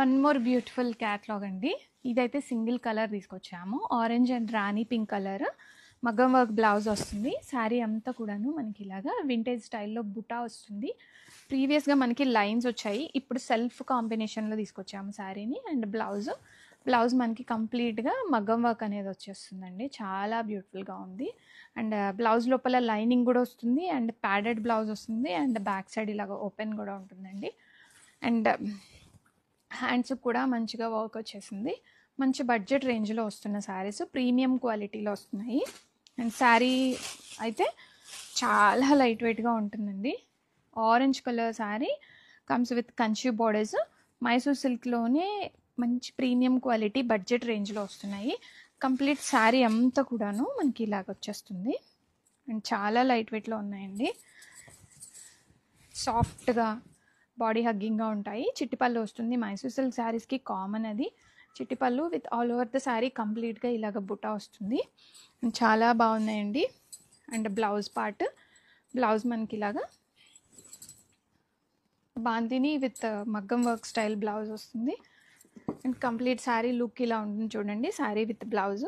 One more beautiful catalogue అండి. ఇదైతే single colour తీసుకొచ్చాము, orange and Rani pink colour. మగ్గం వర్క్ బ్లౌజ్ వస్తుంది. శారీ అంతా కూడాను మనకి ఇలాగా వింటేజ్ స్టైల్లో బుటా వస్తుంది. ప్రీవియస్గా మనకి లైన్స్ వచ్చాయి, ఇప్పుడు సెల్ఫ్ కాంబినేషన్లో తీసుకొచ్చాము శారీని. అండ్ బ్లౌజ్ మనకి కంప్లీట్గా మగ్గం వర్క్ అనేది వచ్చేస్తుందండి. చాలా బ్యూటిఫుల్గా ఉంది. అండ్ బ్లౌజ్ లోపల లైనింగ్ కూడా వస్తుంది, అండ్ ప్యాడెడ్ బ్లౌజ్ వస్తుంది, అండ్ బ్యాక్ సైడ్ ఇలాగ ఓపెన్ కూడా ఉంటుందండి. అండ్ హ్యాండ్స్ కూడా మంచిగా వర్క్ వచ్చేసింది. మంచి బడ్జెట్ రేంజ్లో వస్తున్న శారీస్, ప్రీమియం క్వాలిటీలో వస్తున్నాయి. అండ్ శారీ అయితే చాలా లైట్ వెయిట్గా ఉంటుందండి. Orange colour sari comes with Kanchi borders. Mysore సిల్క్లోనే మంచి ప్రీమియం క్వాలిటీ బడ్జెట్ రేంజ్లో వస్తున్నాయి. కంప్లీట్ శారీ అంతా కూడాను మనకి ఇలాగ వచ్చేస్తుంది. అండ్ చాలా లైట్ వెయిట్లో ఉన్నాయండి. సాఫ్ట్గా బాడీ హగ్గింగ్గా ఉంటాయి. చిట్టిపళ్ళు వస్తుంది. మైసూర్ సిల్క్ శారీస్కి కామన్ అది చిట్టిపళ్ళు with all over the sari కంప్లీట్గా ఇలాగ బుట్ట వస్తుంది. చాలా బాగున్నాయండి. అండ్ బ్లౌజ్ మనకి ఇలాగా బాందిని విత్ మగ్గం వర్క్ స్టైల్ బ్లౌజ్ వస్తుంది. అండ్ కంప్లీట్ శారీ లుక్ ఇలా ఉంటుంది చూడండి, శారీ విత్ బ్లౌజ్.